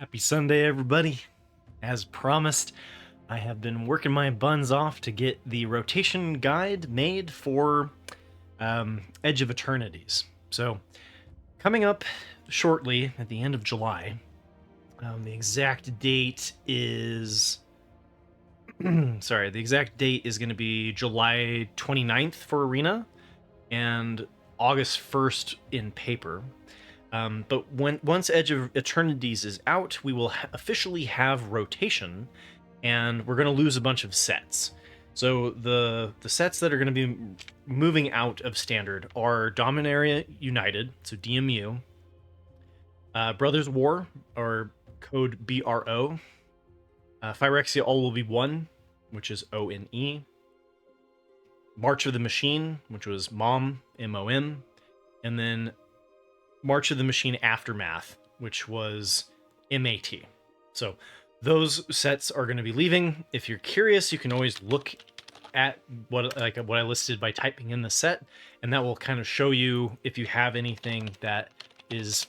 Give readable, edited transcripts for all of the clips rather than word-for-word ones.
Happy Sunday, everybody. As promised, I have been working my buns off to get the rotation guide made for Edge of Eternities. So, coming up shortly at the end of July, the exact date is... sorry, the exact date is going to be July 29th for Arena and August 1st in paper. But once Edge of Eternities is out, we will officially have rotation, and we're going to lose a bunch of sets. So the sets that are going to be moving out of Standard are Dominaria United, so DMU, Brothers War, or code BRO, Phyrexia All Will Be One, which is ONE, March of the Machine, which was MOM, MOM, and then March of the Machine Aftermath, which was MAT. So those sets are going to be leaving. If you're curious, you can always look at what I listed by typing in the set, and that will kind of show you if you have anything that is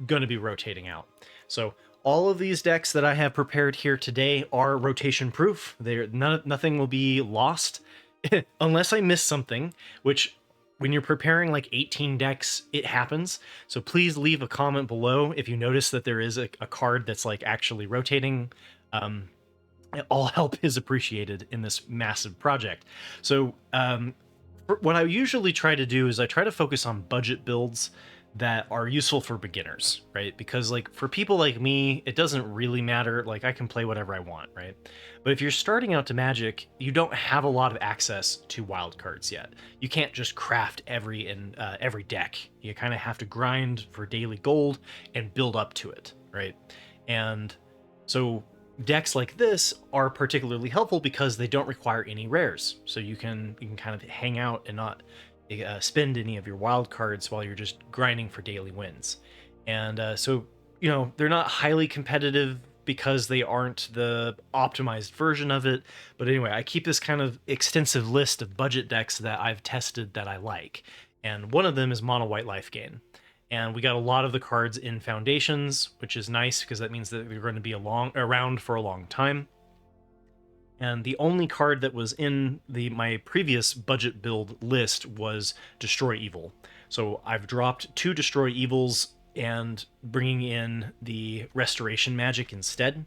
going to be rotating out. So all of these decks that I have prepared here today are rotation proof. Nothing will be lost unless I miss something, which when you're preparing like 18 decks, it happens. So please leave a comment below if you notice that there is a card that's like actually rotating. All help is appreciated in this massive project. So what I usually try to do is I try to focus on budget builds that are useful for beginners, right? Because like for people like me, it doesn't really matter. Like I can play whatever I want, right? But if you're starting out to Magic, you don't have a lot of access to wildcards yet. You can't just craft every deck. You kind of have to grind for daily gold and build up to it, right? And so decks like this are particularly helpful because they don't require any rares. So you can kind of hang out and not spend any of your wild cards while you're just grinding for daily wins. And so, you know, they're not highly competitive because they aren't the optimized version of it. But anyway, I keep this kind of extensive list of budget decks that I've tested that I like. And one of them is Mono White Lifegain. And we got a lot of the cards in Foundations, which is nice because that means that they're going to be around for a long time. And the only card that was in my previous budget build list was Destroy Evil. So I've dropped 2 Destroy Evils and bringing in the Restoration Magic instead.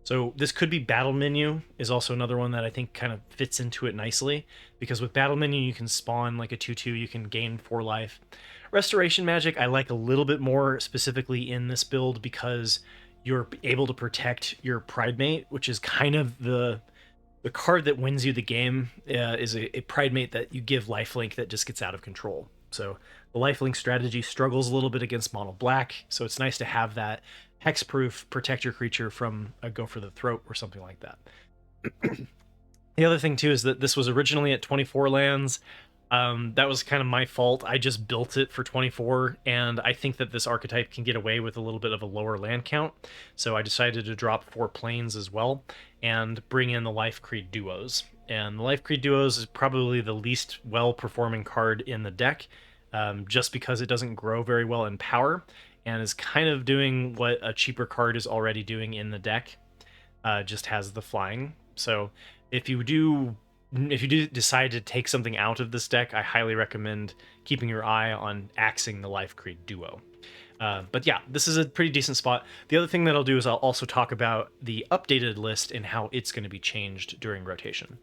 So this could be Battle Menu is also another one that I think kind of fits into it nicely, because with Battle Menu you can spawn like a 2/2, you can gain 4 life. Restoration Magic I like a little bit more specifically in this build because you're able to protect your Pridemate, which is kind of the card that wins you the game. Is a Pridemate that you give lifelink that just gets out of control. So the lifelink strategy struggles a little bit against mono black, so it's nice to have that hexproof protect your creature from a go for the throat or something like that. The other thing too is that this was originally at 24 lands. That was kind of my fault. I just built it for 24, and I think that this archetype can get away with a little bit of a lower land count. So I decided to drop 4 planes as well and bring in the Life Creed Duos. And the Life Creed Duos is probably the least well-performing card in the deck, just because it doesn't grow very well in power, and is kind of doing what a cheaper card is already doing in the deck, just has the flying. So if you do decide to take something out of this deck, I highly recommend keeping your eye on axing the Life Creed Duo. But yeah, this is a pretty decent spot. The other thing that I'll do is I'll also talk about the updated list and how it's going to be changed during rotation.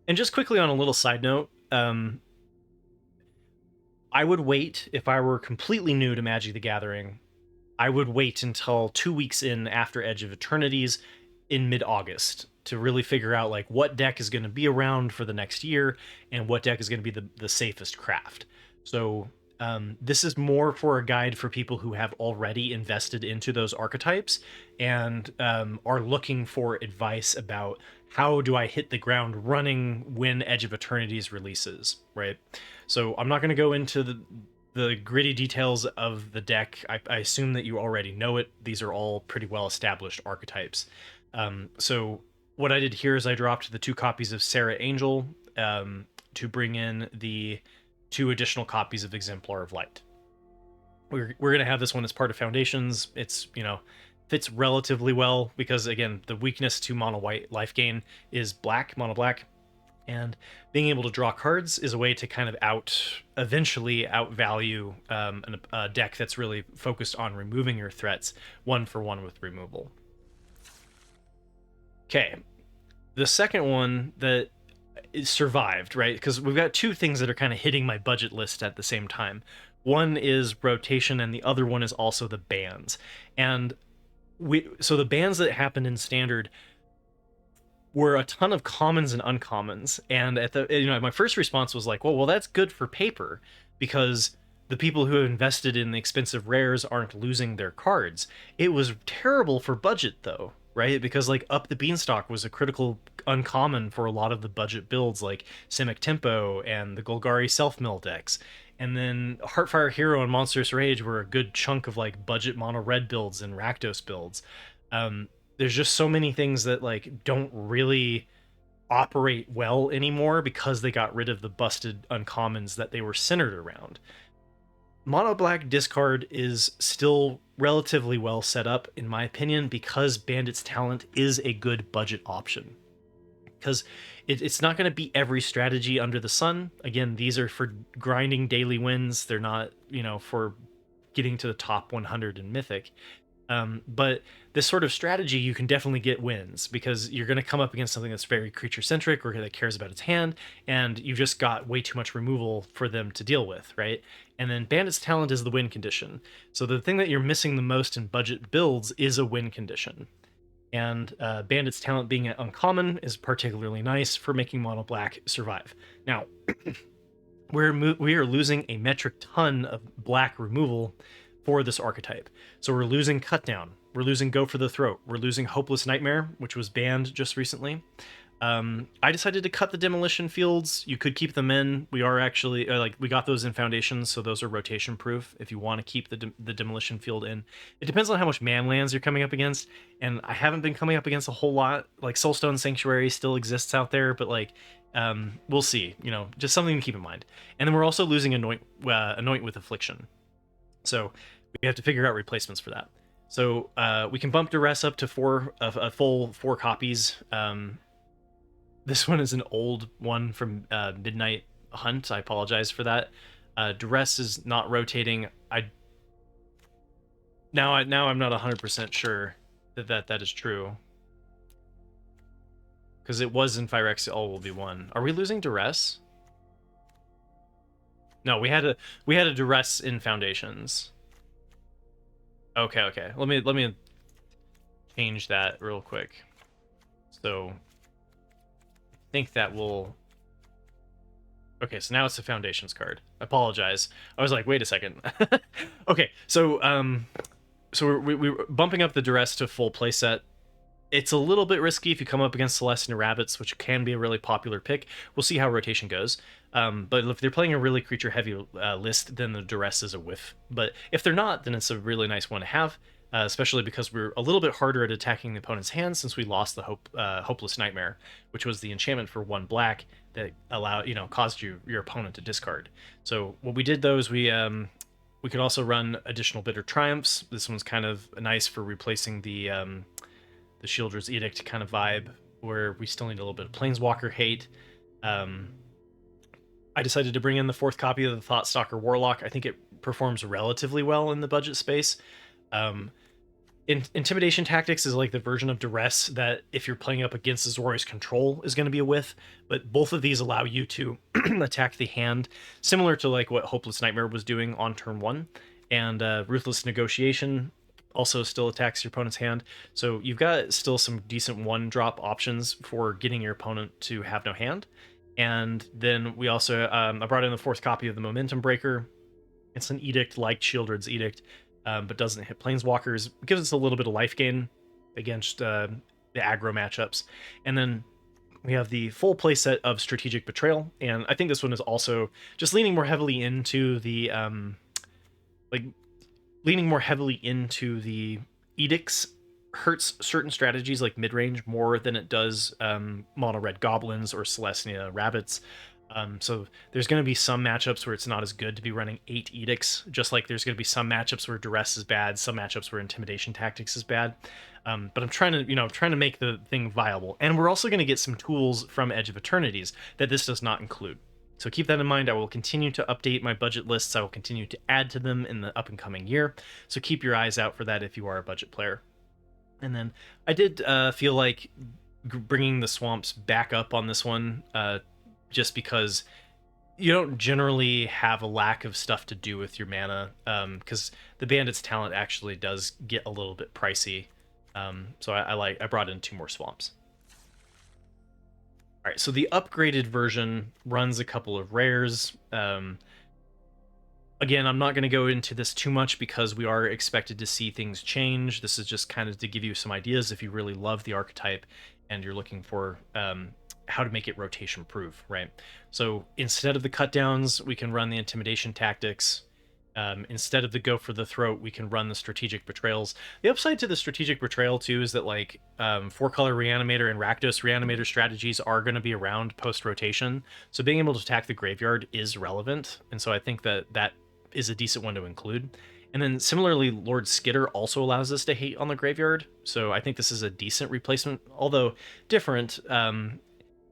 And just quickly on a little side note, I would wait, if I were completely new to Magic the Gathering, I would wait until 2 weeks in after Edge of Eternities in mid-August to really figure out like what deck is going to be around for the next year and what deck is going to be the safest craft. So this is more for a guide for people who have already invested into those archetypes and are looking for advice about how do I hit the ground running when Edge of Eternities releases, right? So I'm not going to go into the gritty details of the deck. I assume that you already know it. These are all pretty well established archetypes. So what I did here is I dropped the 2 copies of Sarah Angel to bring in the 2 additional copies of Exemplar of Light. We're gonna have this one as part of Foundations. It's, you know, fits relatively well because again, the weakness to mono white life gain is black, mono black, and being able to draw cards is a way to kind of eventually outvalue a deck that's really focused on removing your threats 1-for-1 with removal. Okay, the second one that is survived, right? Because we've got two things that are kind of hitting my budget list at the same time. One is rotation, and the other one is also the bans. And so the bans that happened in standard were a ton of commons and uncommons, and at the, you know, my first response was like, well, that's good for paper because the people who have invested in the expensive rares aren't losing their cards. It was terrible for budget though, right? Because like Up the Beanstalk was a critical uncommon for a lot of the budget builds like Simic Tempo and the Golgari Self-Mill decks. And then Heartfire Hero and Monstrous Rage were a good chunk of like budget mono red builds and Rakdos builds. There's just so many things that like don't really operate well anymore because they got rid of the busted uncommons that they were centered around. Mono black discard is still relatively well set up in my opinion because Bandit's Talent is a good budget option. Because it's not going to be every strategy under the sun. Again, these are for grinding daily wins. They're not, you know, for getting to the top 100 in Mythic. But this sort of strategy, you can definitely get wins because you're going to come up against something that's very creature centric or that cares about its hand, and you've just got way too much removal for them to deal with, right? And then Bandit's Talent is the win condition. So the thing that you're missing the most in budget builds is a win condition. And Bandit's Talent being uncommon is particularly nice for making mono black survive. Now, we are losing a metric ton of black removal for this archetype. So we're losing Cut Down, we're losing Go for the Throat, we're losing Hopeless Nightmare, which was banned just recently. I decided to cut the demolition fields. You could keep them in. We are actually we got those in Foundations, so those are rotation proof if you want to keep the demolition field in. It depends on how much man lands you're coming up against, and I haven't been coming up against a whole lot. Like Soulstone Sanctuary still exists out there, but like we'll see. You know, just something to keep in mind. And then we're also losing Anoint with Affliction, so we have to figure out replacements for that. So we can bump Duress up to a full 4 copies. This one is an old one from Midnight Hunt. I apologize for that. Duress is not rotating. Now I'm not 100% sure that is true. Because it was in Phyrexia All Will Be One. Are we losing Duress? No, we had a Duress in Foundations. Okay. Let me change that real quick. So I think that will. Okay, so now it's a Foundations card. I apologize. I was like, wait a second. Okay, so we're bumping up the Duress to full playset. It's a little bit risky if you come up against Selesnya Rabbits, which can be a really popular pick. We'll see how rotation goes. But if they're playing a really creature-heavy list, then the Duress is a whiff. But if they're not, then it's a really nice one to have, especially because we're a little bit harder at attacking the opponent's hand since we lost the Hopeless Nightmare, which was the enchantment for 1 black that caused your opponent to discard. So what we did though is we could also run additional Bitter Triumphs. This one's kind of nice for replacing the Shieldred's Edict kind of vibe, where we still need a little bit of Planeswalker hate. I decided to bring in the 4th copy of the Thoughtstalker Warlock. I think it performs relatively well in the budget space. Intimidation Tactics is like the version of Duress that if you're playing up against Azorius Control is going to be a whiff, but both of these allow you to attack the hand, similar to like what Hopeless Nightmare was doing on turn 1. And Ruthless Negotiation also still attacks your opponent's hand. So you've got still some decent 1-drop options for getting your opponent to have no hand. And then we also, I brought in the 4th copy of the Momentum Breaker. It's an edict like Shieldred's Edict, but doesn't hit Planeswalkers. It gives us a little bit of life gain against the aggro matchups. And then we have the full playset of Strategic Betrayal. And I think this one is also just leaning more heavily into the, edicts hurts certain strategies like midrange more than it does mono red goblins or Selesnya Rabbits. So there's going to be some matchups where it's not as good to be running 8 edicts, just like there's going to be some matchups where duress is bad, some matchups where intimidation tactics is bad. But I'm trying to make the thing viable, and we're also going to get some tools from Edge of Eternities that this does not include. So keep that in mind. I will continue to update my budget lists. I will continue to add to them in the up and coming year. So keep your eyes out for that if you are a budget player. And then I did feel like bringing the swamps back up on this one, just because you don't generally have a lack of stuff to do with your mana, because the bandit's talent actually does get a little bit pricey. So I brought in 2 more swamps. All right, so the upgraded version runs a couple of rares. Again, I'm not going to go into this too much because we are expected to see things change. This is just kind of to give you some ideas if you really love the archetype and you're looking for how to make it rotation proof, right? So instead of the cut downs, we can run the intimidation tactics. Instead of the go for the throat, we can run the strategic betrayals. The upside to the strategic betrayal too is that like 4-color Reanimator and Rakdos Reanimator strategies are going to be around post rotation. So being able to attack the graveyard is relevant, and so I think that is a decent one to include. And then similarly, Lord Skitter also allows us to hate on the graveyard. So I think this is a decent replacement, although different.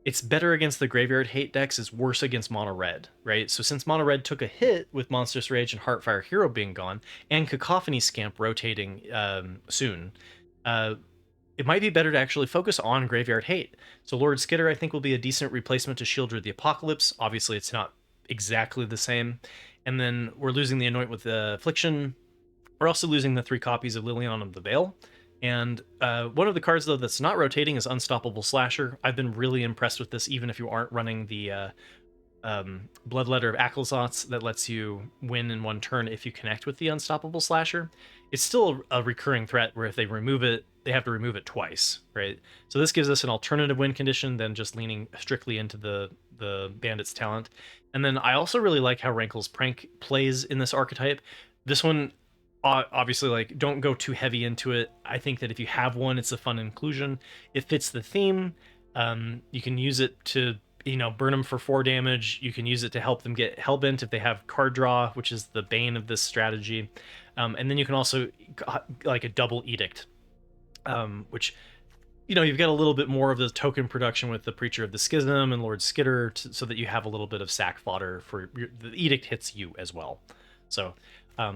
It's better against the graveyard hate decks, it's worse against mono red, right? So since mono red took a hit with Monstrous Rage and Heartfire Hero being gone, and Cacophony Scamp rotating soon, it might be better to actually focus on graveyard hate. So Lord Skitter, I think, will be a decent replacement to Shieldred the Apocalypse. Obviously, it's not exactly the same. And then we're losing the Anoint with the Affliction. We're also losing the 3 copies of Liliana of the Veil. And one of the cards, though, that's not rotating is Unstoppable Slasher. I've been really impressed with this, even if you aren't running the Bloodletter of Akhlazotz that lets you win in 1 turn if you connect with the Unstoppable Slasher. It's still a recurring threat where if they remove it, they have to remove it twice, right? So this gives us an alternative win condition than just leaning strictly into the Bandit's talent. And then I also really like how Rankle's Prank plays in this archetype. This one, obviously, like, don't go too heavy into it. I think that if you have one, it's a fun inclusion. It fits the theme. You can use it to, burn them for 4 damage. You can use it to help them get Hellbent if they have card draw, which is the bane of this strategy. And then you can also, like, a double Edict, which, you've got a little bit more of the token production with the Preacher of the Schism and Lord Skitter, so that you have a little bit of sack fodder for the Edict hits you as well. So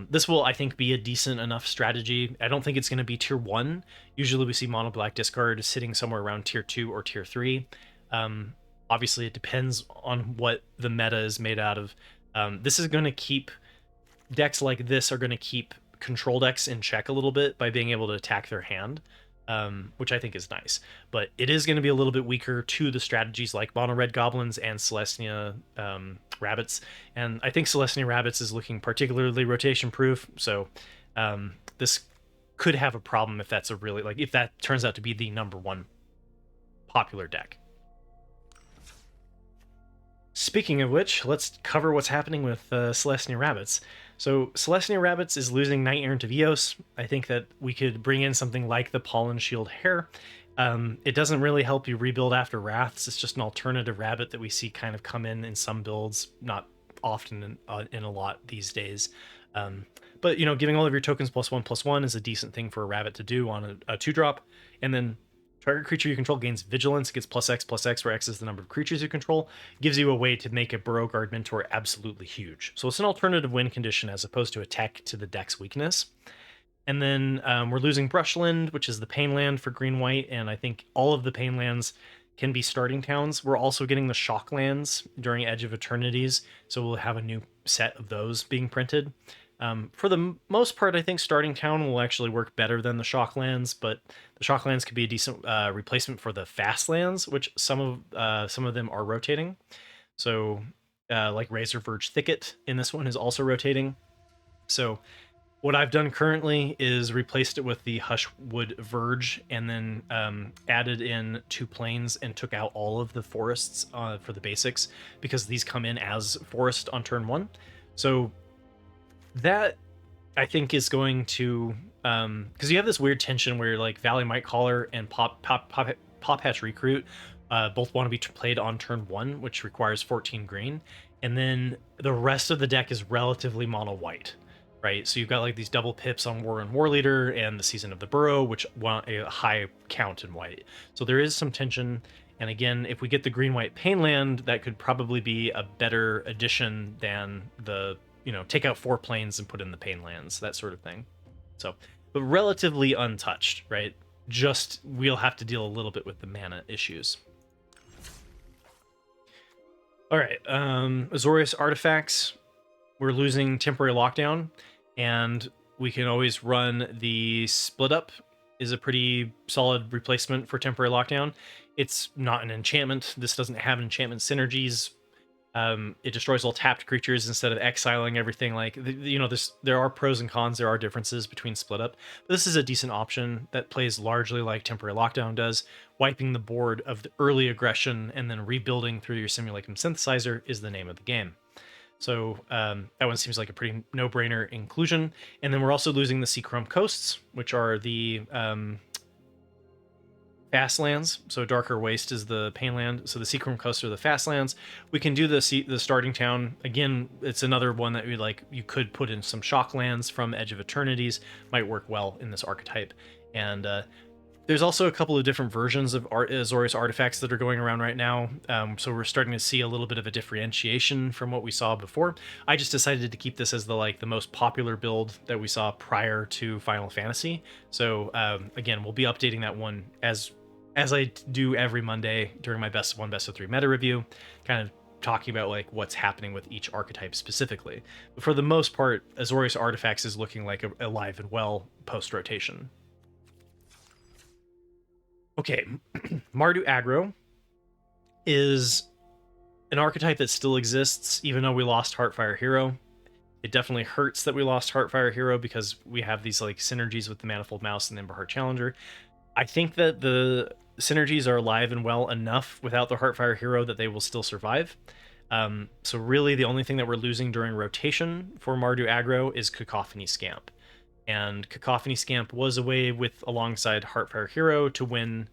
this will, I think, be a decent enough strategy. I don't think it's going to be tier 1. Usually we see mono black discard sitting somewhere around tier 2 or tier 3. Obviously, it depends on what the meta is made out of. This is going to keep decks like this are going to keep control decks in check a little bit by being able to attack their hand, which I think is nice. But it is going to be a little bit weaker to the strategies like mono red goblins and Selesnya Rabbits, and I think Selesnya Rabbits is looking particularly rotation proof. So this could have a problem if that's if that turns out to be the #1 popular deck. Speaking of which, let's cover what's happening with Selesnya Rabbits. So Selesnya Rabbits is losing Knight Errant of Eos. I think that we could bring in something like the Pollen Shield Hare. It doesn't really help you rebuild after Wraths. It's just an alternative rabbit that we see kind of come in some builds, not often in a lot these days. But, giving all of your tokens +1/+1 is a decent thing for a rabbit to do on a 2-drop. And then target creature you control gains Vigilance, gets +X/+X, where X is the number of creatures you control. Gives you a way to make a Burrowguard Mentor absolutely huge. So it's an alternative win condition as opposed to attack to the deck's weakness. And then we're losing Brushland, which is the Pain Land for green-white, and I think all of the Pain Lands can be starting towns. We're also getting the Shock Lands during Edge of Eternities, so we'll have a new set of those being printed. For the most part, I think starting town will actually work better than the Shock Lands, but the Shock Lands could be a decent replacement for the Fast Lands, which some of them are rotating. So like Razor Verge Thicket in this one is also rotating. So what I've done currently is replaced it with the Hushwood Verge, and then added in 2 plains and took out all of the forests for the basics, because these come in as forest on turn 1. So that, I think, is going to, because you have this weird tension where like Valley Might Caller and Pop Hatch Recruit Both want to be played on turn 1, which requires 14 green. And then the rest of the deck is relatively mono white, right? So you've got like these double pips on War and War Leader and the Season of the Burrow, which want a high count in white. So there is some tension. And again, if we get the green-white Painland, that could probably be a better addition than the, take out 4 planes and put in the Painlands, that sort of thing. So, but relatively untouched, right? Just we'll have to deal a little bit with the mana issues. All right, Azorius Artifacts. We're losing Temporary Lockdown, and we can always run the Split Up. Is a pretty solid replacement for Temporary Lockdown. It's not an enchantment. This doesn't have enchantment synergies. It destroys all tapped creatures instead of exiling everything. Like, there are pros and cons. There are differences between Split Up. But this is a decent option that plays largely like Temporary Lockdown does. Wiping the board of the early aggression and then rebuilding through your Simulacrum Synthesizer is the name of the game. So that one seems like a pretty no-brainer inclusion. And then we're also losing the Seachrome Coasts, which are the fast lands. So Darker Waste is the Painland. So the Seachrome Coasts are the fast lands. We can do the starting town. Again, it's another one that you could put in some shock lands from Edge of Eternities. Might work well in this archetype. And there's also a couple of different versions of Azorius Artifacts that are going around right now, so we're starting to see a little bit of a differentiation from what we saw before. I just decided to keep this as the most popular build that we saw prior to Final Fantasy. So again, we'll be updating that one as I do every Monday during my best of 1, best of 3 meta review, kind of talking about what's happening with each archetype specifically. But for the most part, Azorius Artifacts is looking like alive and well post rotation. Okay, Mardu Aggro is an archetype that still exists, even though we lost Heartfire Hero. It definitely hurts that we lost Heartfire Hero because we have these synergies with the Manifold Mouse and the Emberheart Challenger. I think that the synergies are alive and well enough without the Heartfire Hero that they will still survive. So really the only thing that we're losing during rotation for Mardu Aggro is Cacophony Scamp. And Cacophony Scamp was a way alongside Heartfire Hero to win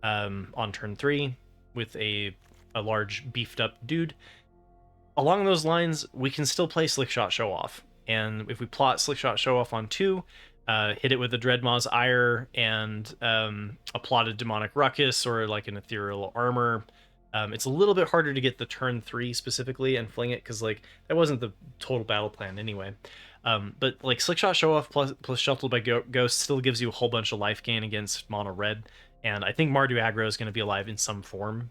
on turn 3 with a large beefed up dude. Along those lines, we can still play Slickshot Show Off. And if we plot Slickshot Show Off on 2, hit it with a Dreadmaw's Ire and a plotted Demonic Ruckus or an Ethereal Armor. It's a little bit harder to get the turn 3 specifically and fling it because that wasn't the total battle plan anyway. But Slickshot Show Off plus Shuffled by Ghost still gives you a whole bunch of life gain against mono red, and I think Mardu Aggro is going to be alive in some form.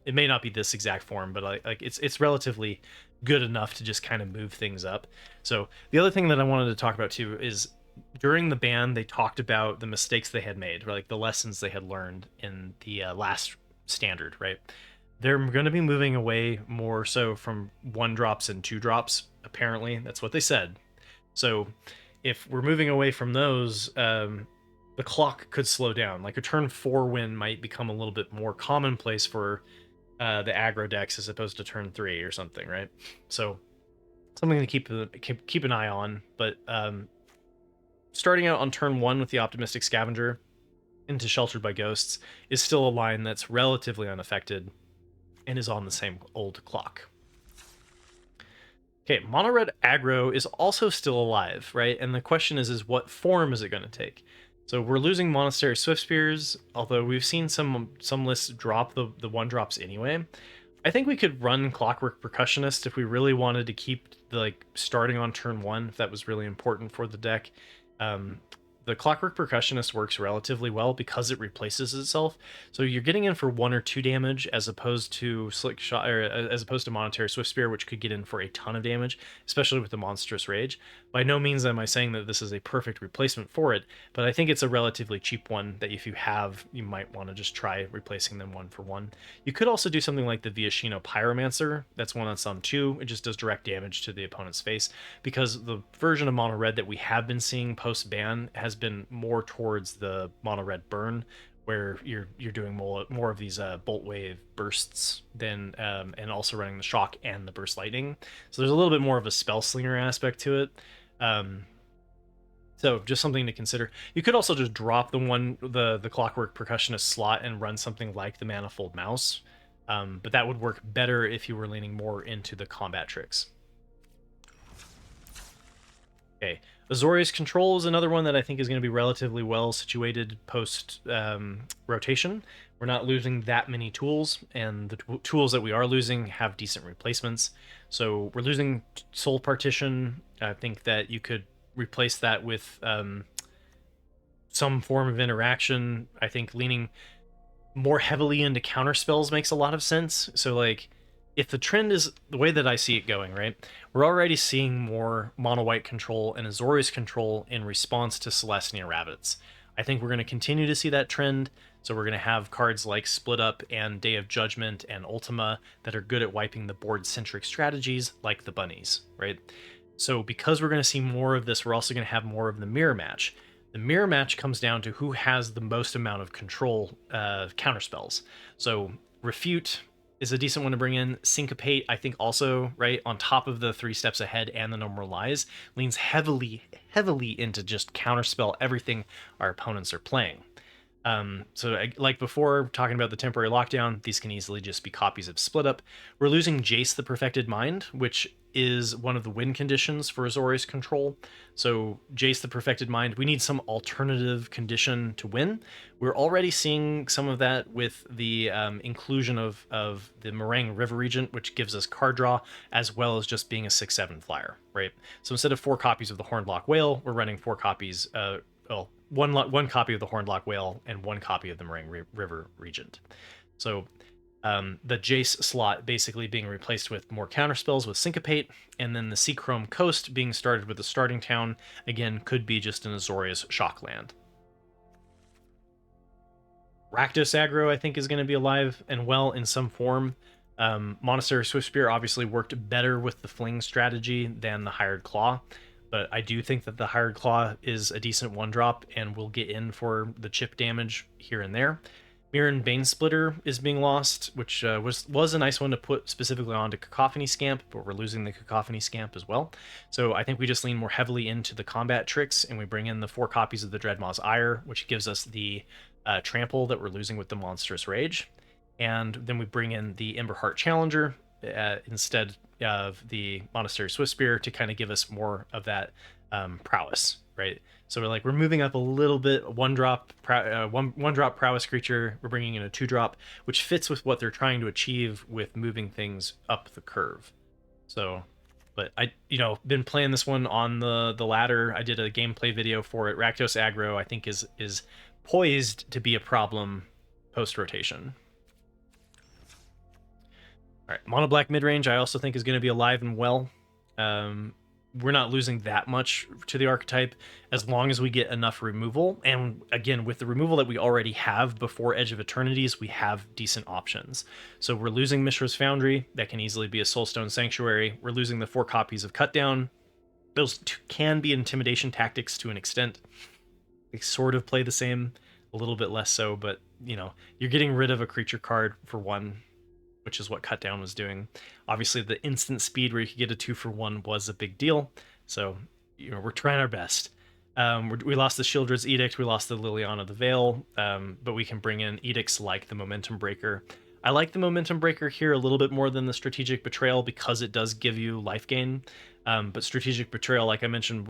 It may not be this exact form, but it's relatively good enough to just kind of move things up. So the other thing that I wanted to talk about too is during the ban they talked about the mistakes they had made, or the lessons they had learned in the last standard, right? They're going to be moving away more so from 1-drops and 2-drops. Apparently, that's what they said. So if we're moving away from those, the clock could slow down. A turn 4 win might become a little bit more commonplace for the aggro decks as opposed to turn 3 or something, right? So something to keep an eye on. But starting out on turn 1 with the Optimistic Scavenger into Sheltered by Ghosts is still a line that's relatively unaffected and is on the same old clock. Okay, Mono Red Aggro is also still alive, right? And the question is what form is it going to take? So we're losing Monastery Swiftspears, although we've seen some lists drop the 1-drops anyway. I think we could run Clockwork Percussionist if we really wanted to keep starting on turn 1, if that was really important for the deck. The Clockwork Percussionist works relatively well because it replaces itself. So you're getting in for 1 or 2 damage as opposed to Slickshot, or as opposed to Monetary Swiftspear, which could get in for a ton of damage, especially with the Monstrous Rage. By no means am I saying that this is a perfect replacement for it, but I think it's a relatively cheap one that if you have, you might want to just try replacing them 1 for 1. You could also do something like the Viashino Pyromancer. That's one that's on 2. It just does direct damage to the opponent's face, because the version of Mono Red that we have been seeing post-ban has been more towards the Mono Red Burn, where you're doing more of these bolt wave bursts than and also running the shock and the burst lightning. So there's a little bit more of a spell slinger aspect to it. So just something to consider. You could also just drop the Clockwork Percussionist slot and run something like the Manifold Mouse, but that would work better if you were leaning more into the combat tricks. Okay, Azorius Control is another one that I think is going to be relatively well situated post rotation. We're not losing that many tools, and the tools that we are losing have decent replacements. So we're losing Soul Partition. I think that you could replace that with some form of interaction. I think leaning more heavily into counter spells makes a lot of sense. So like, if the trend is the way that I see it going, right, we're already seeing more mono white control and Azorius control in response to Selesnya Rabbits. I think we're going to continue to see that trend. So we're going to have cards like Split Up and Day of Judgment and Ultima that are good at wiping the board-centric strategies like the bunnies, right? So because we're going to see more of this, we're also going to have more of the mirror match. The mirror match comes down to who has the most amount of control counterspells. So Refute is a decent one to bring in. Syncopate, I think also, right, on top of the 3 steps ahead and the No More Lies, leans heavily into just counterspell everything our opponents are playing. So like before, talking about the temporary lockdown, these can easily just be copies of Split Up. We're losing Jace the Perfected Mind, which is one of the win conditions for Azorius Control. So Jace the Perfected Mind, we need some alternative condition to win. We're already seeing some of that with the inclusion of the Meringue River Regent, which gives us card draw, as well as just being a 6/7 flyer, right? So instead of 4 copies of the Hornblock Whale, we're running 4 copies, one copy of the Hornblock Whale and 1 copy of the Meringue River Regent. So the Jace slot basically being replaced with more counterspells with Syncopate, and then the Seachrome Coast being started with the Starting Town, again, could be just an Azorius Shockland. Rakdos Aggro, I think, is going to be alive and well in some form. Monastery Swiftspear obviously worked better with the Fling strategy than the Hired Claw, but I do think that the Hired Claw is a decent 1-drop and will get in for the chip damage here and there. Mirren Banesplitter is being lost, which was a nice one to put specifically onto Cacophony Scamp, but we're losing the Cacophony Scamp as well. So I think we just lean more heavily into the combat tricks, and we bring in the 4 copies of the Dreadmaw's Ire, which gives us the trample that we're losing with the Monstrous Rage. And then we bring in the Emberheart Challenger instead of the Monastery Swiftspear to kind of give us more of that prowess, right? So we're moving up a little bit. 1-drop prowess creature. We're bringing in a 2-drop, which fits with what they're trying to achieve with moving things up the curve. So, but I, been playing this one on the ladder. I did a gameplay video for it. Rakdos Aggro, I think, is poised to be a problem post rotation. All right, Mono Black Midrange, I also think is going to be alive and well. We're not losing that much to the archetype as long as we get enough removal. And again, with the removal that we already have before Edge of Eternities, we have decent options. So we're losing Mishra's Foundry. That can easily be a Soulstone Sanctuary. We're losing the 4 copies of Cutdown. Those can be intimidation tactics to an extent. They sort of play the same, a little bit less so, but, you're getting rid of a creature card for 1, which is what Cutdown was doing. Obviously, the instant speed where you could get a 2-for-1 was a big deal. So, we're trying our best. We lost the Shieldred's Edict, we lost the Liliana the Veil, but we can bring in edicts like the Momentum Breaker. I like the Momentum Breaker here a little bit more than the Strategic Betrayal because it does give you life gain. But Strategic Betrayal, like I mentioned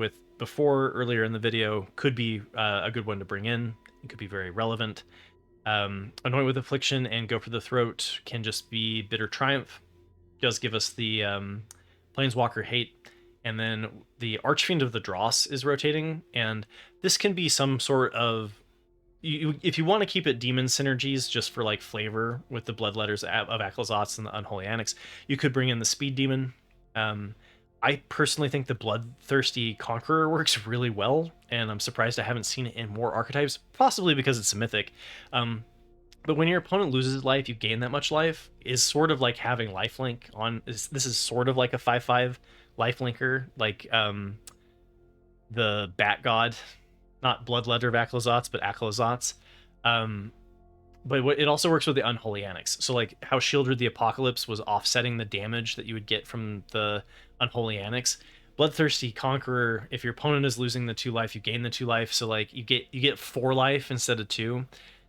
earlier in the video, could be a good one to bring in. It could be very relevant. Anoint with Affliction and Go for the Throat can just be Bitter Triumph. Does give us the Planeswalker Hate, and then the Archfiend of the Dross is rotating, and this can be some sort of, if you want to keep it demon synergies just for like flavor with the Bloodletters of Aclazotz and the Unholy Annex, you could bring in the Speed Demon. I personally think the Bloodthirsty Conqueror works really well, and I'm surprised I haven't seen it in more archetypes, possibly because it's a mythic. But when your opponent loses life, you gain that much life, is sort of like having lifelink on. This is sort of like a 5/5 lifelinker, like the Bat God, not Bloodletter of Aclazotz, but Aclazotz. But it also works with the Unholy Annex. So like how Shieldred the Apocalypse was offsetting the damage that you would get from the Unholy Annex, Bloodthirsty Conqueror, if your opponent is losing the 2 life, you gain the 2 life, so like you get 4 life instead of 2.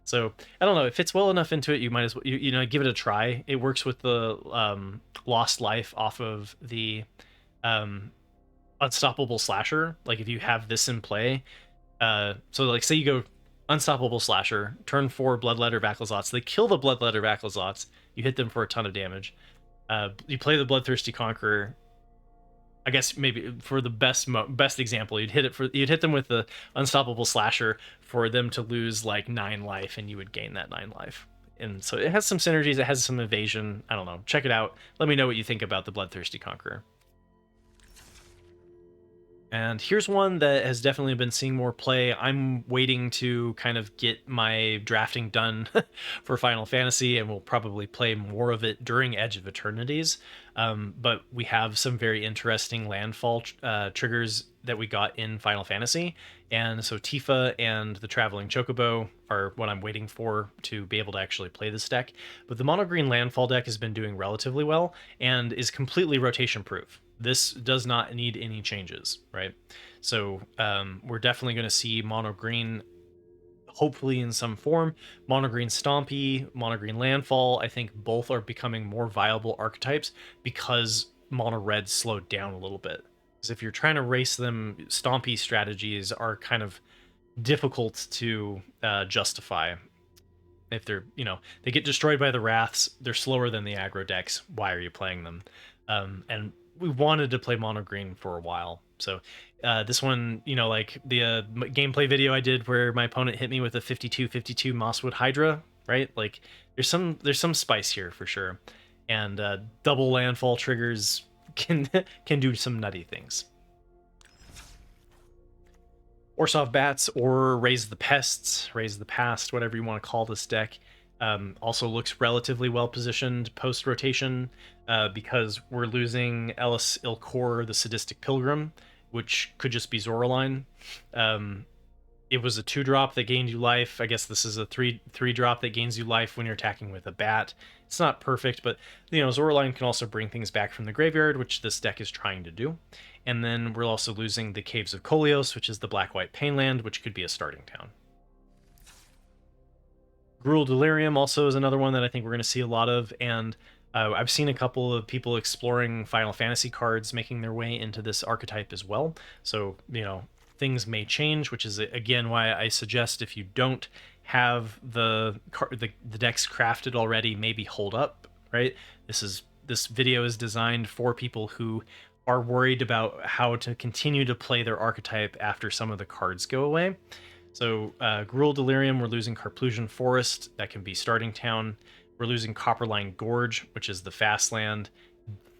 So I don't know, it fits well enough into it, you might as well you know, give it a try. It works with the lost life off of the Unstoppable Slasher. Like if you have this in play, so like say you go Unstoppable Slasher, turn 4 Bloodletter Backlazats, they kill the Bloodletter Backlazats, you hit them for a ton of damage. You play the Bloodthirsty Conqueror. I guess maybe for the best example, you'd hit them with the Unstoppable Slasher for them to lose like 9 life, and you would gain that 9 life. And so it has some synergies, it has some evasion. I don't know. Check it out. Let me know what you think about the Bloodthirsty Conqueror. And here's one that has definitely been seeing more play. I'm waiting to kind of get my drafting done for Final Fantasy, and we'll probably play more of it during Edge of Eternities. But we have some very interesting landfall triggers that we got in Final Fantasy. And so Tifa and the Traveling Chocobo are what I'm waiting for to be able to actually play this deck. But the mono green landfall deck has been doing relatively well and is completely rotation proof. This does not need any changes, right? So we're definitely going to see mono green, hopefully in some form. Mono green Stompy, mono green Landfall, I think both are becoming more viable archetypes because mono red slowed down a little bit. Because if you're trying to race them, Stompy strategies are kind of difficult to justify. If they're, you know, they get destroyed by the Wraths, they're slower than the aggro decks. Why are you playing them? And we wanted to play mono green for a while. So this one, you know, like the gameplay video I did where my opponent hit me with a 52-52 Mosswood Hydra, right? Like there's some spice here for sure. And double landfall triggers can do some nutty things. Orzhov Bats or Raise the Pests, Raise the Past, whatever you want to call this deck. Also looks relatively well positioned post rotation because we're losing Ellis Ilkor, the Sadistic Pilgrim, which could just be Zoraline. It was a 2-drop that gained you life. I guess this is a 3-drop that gains you life when you're attacking with a bat. It's not perfect, but you know, Zoraline can also bring things back from the graveyard, which this deck is trying to do. And then we're also losing the Caves of Kolios, which is the black-white Painland, which could be a starting town. Gruul Delirium also is another one that I think we're going to see a lot of, and I've seen a couple of people exploring Final Fantasy cards making their way into this archetype as well. So, you know, things may change, which is, again, why I suggest if you don't have the decks crafted already, maybe hold up, right? This video is designed for people who are worried about how to continue to play their archetype after some of the cards go away. So Gruul Delirium, we're losing Carplusian Forest, that can be starting town. We're losing Copperline Gorge, which is the fast land.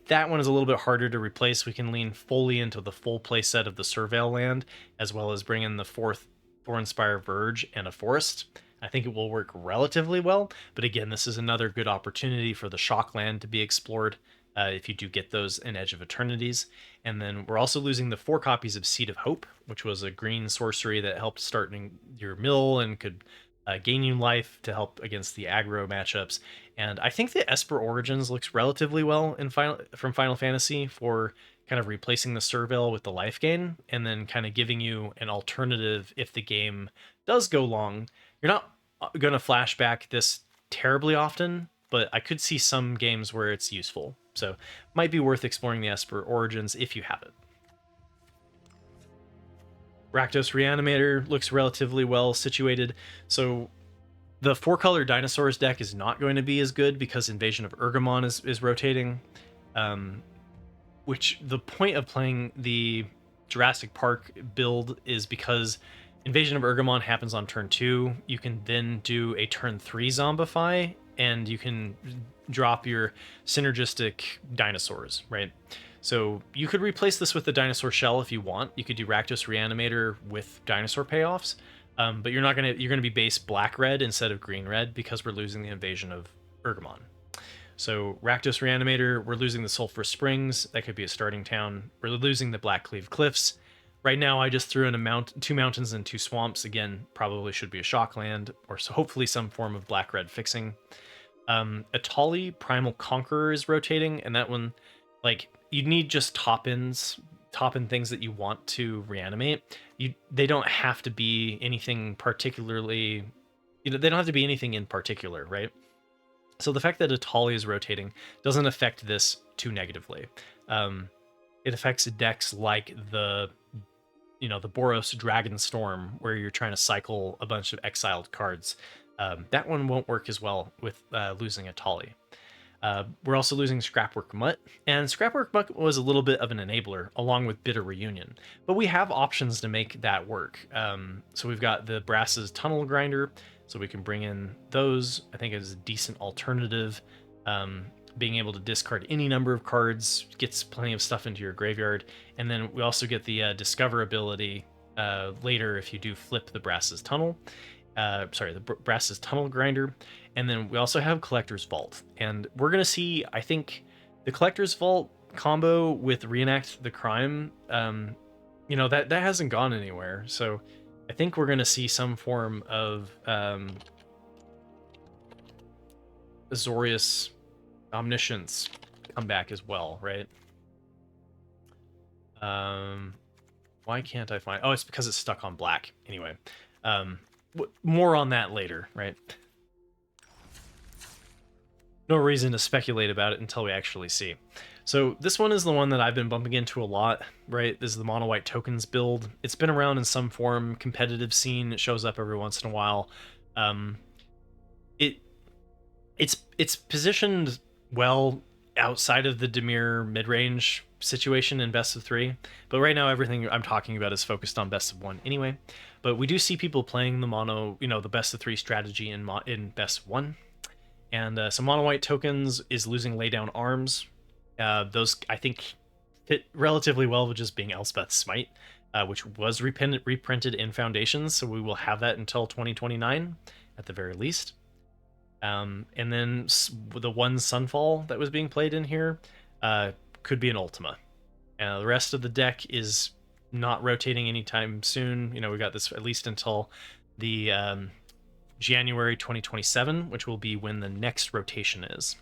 That one is a little bit harder to replace. We can lean fully into the full play set of the Surveil land, as well as bring in the 4th Thornspire Verge and a forest. I think it will work relatively well, but again, this is another good opportunity for the Shock land to be explored if you do get those in Edge of Eternities. And then we're also losing the 4 copies of Seed of Hope, which was a green sorcery that helped starting your mill and could gain you life to help against the aggro matchups. And I think the Esper Origins looks relatively well in from Final Fantasy for kind of replacing the Surveil with the Lifegain, and then kind of giving you an alternative if the game does go long. You're not going to flashback this terribly often, but I could see some games where it's useful. So might be worth exploring the Esper Origins if you have it. Rakdos Reanimator looks relatively well situated. So the 4-color Dinosaurs deck is not going to be as good because Invasion of Urgamon is rotating. Which the point of playing the Jurassic Park build is because Invasion of Urgamon happens on turn 2. You can then do a turn 3 Zombify, and you can drop your synergistic dinosaurs, right? So you could replace this with the Dinosaur Shell if you want. You could do Rakdos Reanimator with dinosaur payoffs, but you're gonna be base black-red instead of green-red because we're losing the Invasion of Urgamon. So Rakdos Reanimator, we're losing the Sulphur Springs. That could be a starting town. We're losing the Blackcleave Cliffs. Right now, I just threw in 2 mountains and 2 swamps. Again, probably should be a Shockland, or so hopefully some form of black-red fixing. Atali Primal Conqueror is rotating, and that one, like, you'd need just top-ins top in things that you want to reanimate, they don't have to be anything particularly, they don't have to be anything in particular, right? So the fact that Atali is rotating doesn't affect this too negatively. It affects decks like the Boros Dragon Storm, where you're trying to cycle a bunch of exiled cards. That one won't work as well with losing Atali. We're also losing Scrapwork Mutt, and Scrapwork Mutt was a little bit of an enabler along with Bitter Reunion, but we have options to make that work. So we've got the Brass's Tunnel Grinder, so we can bring in those. I think is a decent alternative. Being able to discard any number of cards gets plenty of stuff into your graveyard, and then we also get the Discover ability later if you do flip the Brass's Tunnel. The Brass's Tunnel Grinder, and then we also have Collector's Vault, and we're gonna see, I think, the Collector's Vault combo with Reenact the Crime. That hasn't gone anywhere, so I think we're gonna see some form of Azorius Omniscience come back as well, right? Why can't I find? Oh, it's because it's stuck on black. Anyway, more on that later, right? No reason to speculate about it until we actually see. So this one is the one that I've been bumping into a lot, right? This is the mono white tokens build. It's been around in some form, competitive scene. It shows up every once in a while. It's positioned well outside of the Dimir Midrange situation in best of 3, but right now everything I'm talking about is focused on best of 1 anyway. But we do see people playing the mono, the best of 3 strategy in best of 1, and some mono white tokens is losing lay down arms. Those I think fit relatively well with just being Elspeth's Smite, which was reprinted in Foundations, so we will have that until 2029 at the very least. And then the one Sunfall that was being played in here could be an Ultima. The rest of the deck is not rotating anytime soon. We got this at least until the January 2027, which will be when the next rotation is.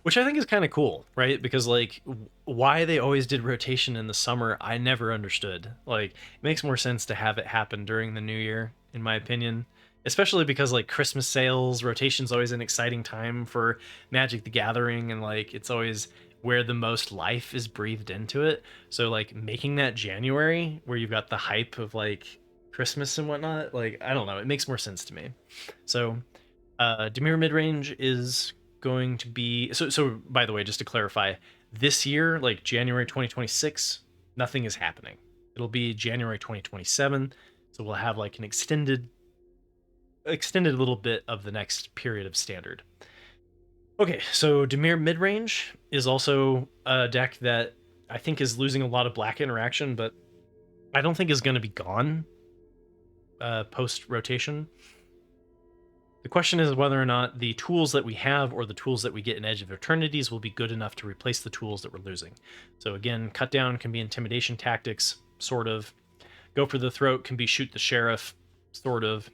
Which I think is kind of cool, right? Because, like, why they always did rotation in the summer, I never understood. Like, it makes more sense to have it happen during the new year, in my opinion. Especially because, like, Christmas sales, rotation's always an exciting time for Magic the Gathering, and, like, it's always where the most life is breathed into it. So, like, making that January, where you've got the hype of, like, Christmas and whatnot, like, I don't know, it makes more sense to me. So, Dimir Midrange is going to be... So, by the way, just to clarify, this year, like, January 2026, nothing is happening. It'll be January 2027, so we'll have, like, an extended little bit of the next period of standard. Okay, so Dimir Midrange is also a deck that I think is losing a lot of black interaction, but I don't think is going to be gone post-rotation. The question is whether or not the tools that we have or the tools that we get in Edge of Eternities will be good enough to replace the tools that we're losing. So again, cut down can be intimidation tactics, sort of. Go for the throat can be shoot the sheriff, sort of.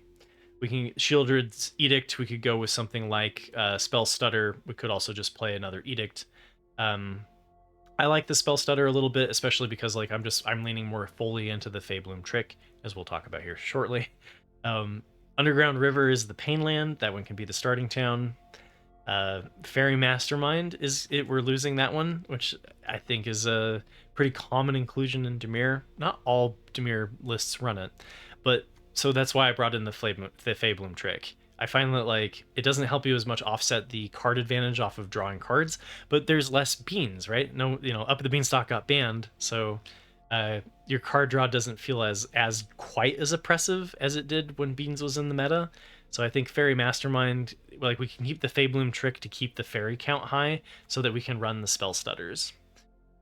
We can Shieldred's Edict. We could go with something like Spell Stutter. We could also just play another Edict. I like the Spell Stutter a little bit, especially because, like, I'm leaning more fully into the Fabloom Trick, as we'll talk about here shortly. Underground River is the Painland. That one can be the starting town. Fairy Mastermind we're losing that one, which I think is a pretty common inclusion in Dimir. Not all Dimir lists run it, but so that's why I brought in the Fabloom Trick. I find that, like, it doesn't help you as much offset the card advantage off of drawing cards, but there's less beans, right? No, Up the Beanstalk got banned, so your card draw doesn't feel as quite as oppressive as it did when Beans was in the meta. So I think Fairy Mastermind, like, we can keep the Fabloom Trick to keep the fairy count high so that we can run the Spell Stutters.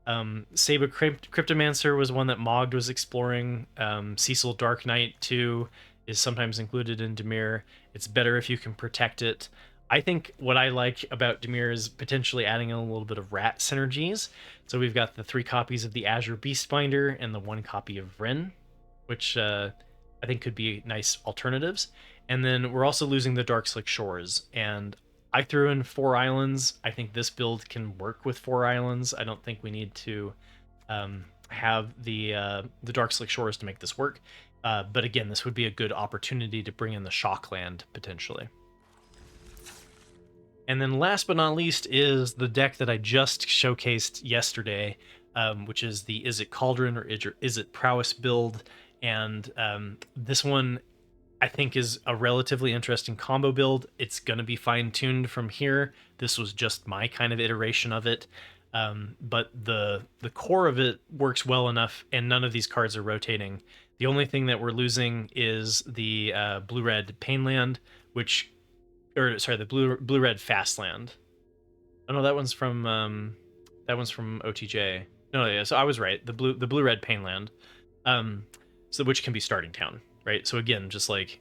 Saba Cryptomancer was one that Mogd was exploring. Cecil Dark Knight 2 is sometimes included in Dimir. It's better if you can protect it. I think what I like about Dimir is potentially adding in a little bit of rat synergies. So we've got the 3 copies of the Azure Beastbinder and the 1 copy of Wrenn, which I think could be nice alternatives. And then we're also losing the Darkslick Shores, and I threw in 4 islands. I think this build can work with 4 islands. I don't think we need to have the Dark Slick Shores to make this work. But again, this would be a good opportunity to bring in the Shockland potentially. And then last but not least is the deck that I just showcased yesterday, which is the Izzet Cauldron or Izzet Prowess build. And this one I think is a relatively interesting combo build. It's going to be fine-tuned from here. This was just my kind of iteration of it. But the core of it works well enough, and none of these cards are rotating. The only thing that we're losing is the blue-red Painland, the blue-red Fastland. Oh no, that one's from OTJ. No, yeah, so I was right. The blue-red Painland, so which can be starting town, right? So again, just like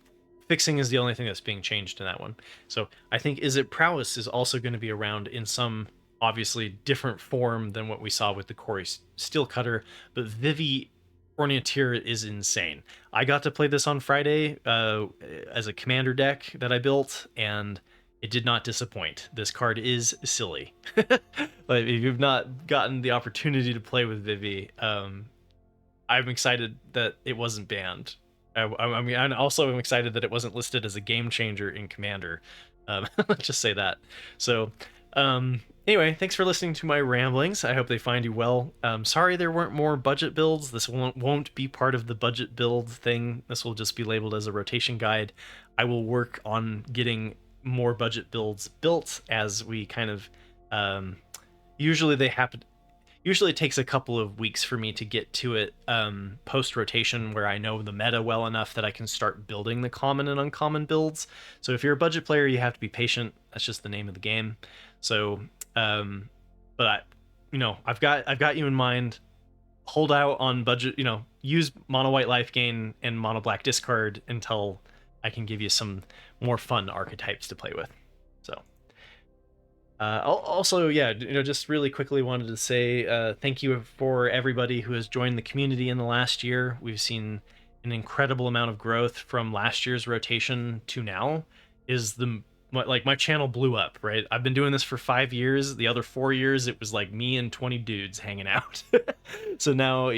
fixing is the only thing that's being changed in that one. So I think Izzet Prowess is also going to be around in some obviously different form than what we saw with the Corey Steelcutter, but Vivi Ornithir is insane. I got to play this on Friday as a commander deck that I built, and it did not disappoint. This card is silly. Like, if you've not gotten the opportunity to play with Vivi, I'm excited that it wasn't banned. I mean, I also am excited that it wasn't listed as a game changer in Commander. Let's just say that. So, anyway, thanks for listening to my ramblings. I hope they find you well. Sorry there weren't more budget builds. This won't be part of the budget build thing. This will just be labeled as a rotation guide. I will work on getting more budget builds built as we kind of... usually it takes a couple of weeks for me to get to it post-rotation, where I know the meta well enough that I can start building the common and uncommon builds. So if you're a budget player, you have to be patient. That's just the name of the game. So, but I've got you in mind. Hold out on budget, use mono white Lifegain and mono black discard until I can give you some more fun archetypes to play with. So. Also, yeah, just really quickly wanted to say thank you for everybody who has joined the community in the last year. We've seen an incredible amount of growth from last year's rotation to now. My channel blew up, right? I've been doing this for 5 years. The other 4 years, it was like me and 20 dudes hanging out. So now,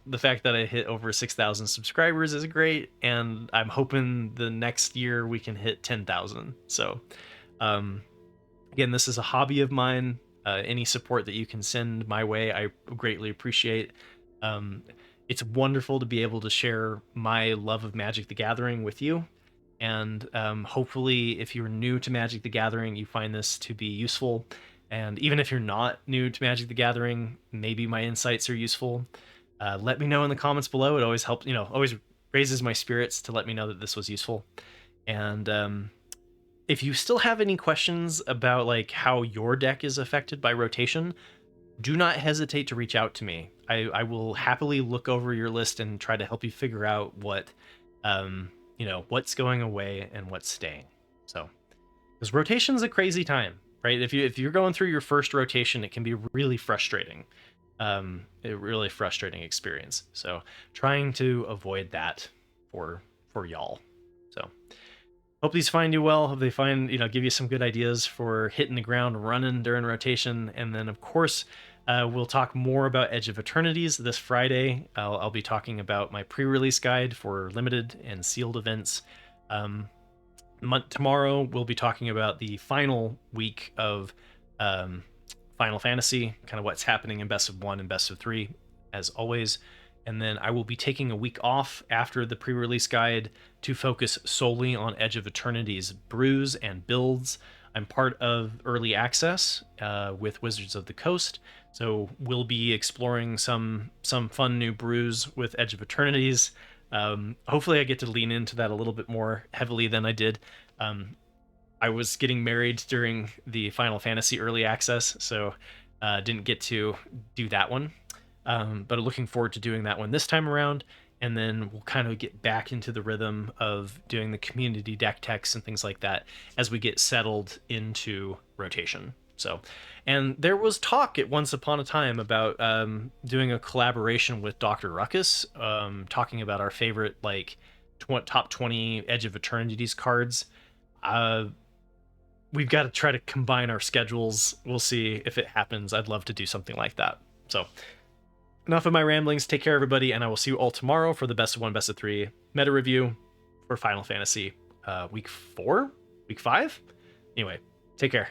the fact that I hit over 6,000 subscribers is great, and I'm hoping the next year we can hit 10,000. So, again, this is a hobby of mine. Any support that you can send my way, I greatly appreciate. It's wonderful to be able to share my love of Magic the Gathering with you. And hopefully, if you're new to Magic the Gathering, you find this to be useful. And even if you're not new to Magic the Gathering, maybe my insights are useful. Let me know in the comments below. It always helps, always raises my spirits to let me know that this was useful. And if you still have any questions about like how your deck is affected by rotation, do not hesitate to reach out to me. I will happily look over your list and try to help you figure out what, what's going away and what's staying. So, because rotation's a crazy time, right? If you're going through your first rotation, it can be really frustrating. A really frustrating experience. So, trying to avoid that for y'all. So. Hope these find you well. Hope they give you some good ideas for hitting the ground running during rotation. And then, of course, we'll talk more about Edge of Eternities this Friday. I'll be talking about my pre-release guide for limited and sealed events. Tomorrow, we'll be talking about the final week of Final Fantasy, kind of what's happening in Best of 1 and Best of 3, as always. And then I will be taking a week off after the pre-release guide to focus solely on Edge of Eternity's brews and builds. I'm part of early access with Wizards of the Coast, so we'll be exploring some fun new brews with Edge of Eternities. Hopefully I get to lean into that a little bit more heavily than I did. I was getting married during the Final Fantasy early access, so didn't get to do that one. But looking forward to doing that one this time around, and then we'll kind of get back into the rhythm of doing the community deck techs and things like that as we get settled into rotation. So, and there was talk at once upon a time about doing a collaboration with Dr. Ruckus, talking about our favorite top 20 Edge of Eternities cards. we've got to try to combine our schedules. We'll see if it happens. I'd love to do something like that. So enough of my ramblings. Take care, everybody, and I will see you all tomorrow for the best of 1, best of 3 meta review for Final Fantasy week 4, week 5. Anyway, take care.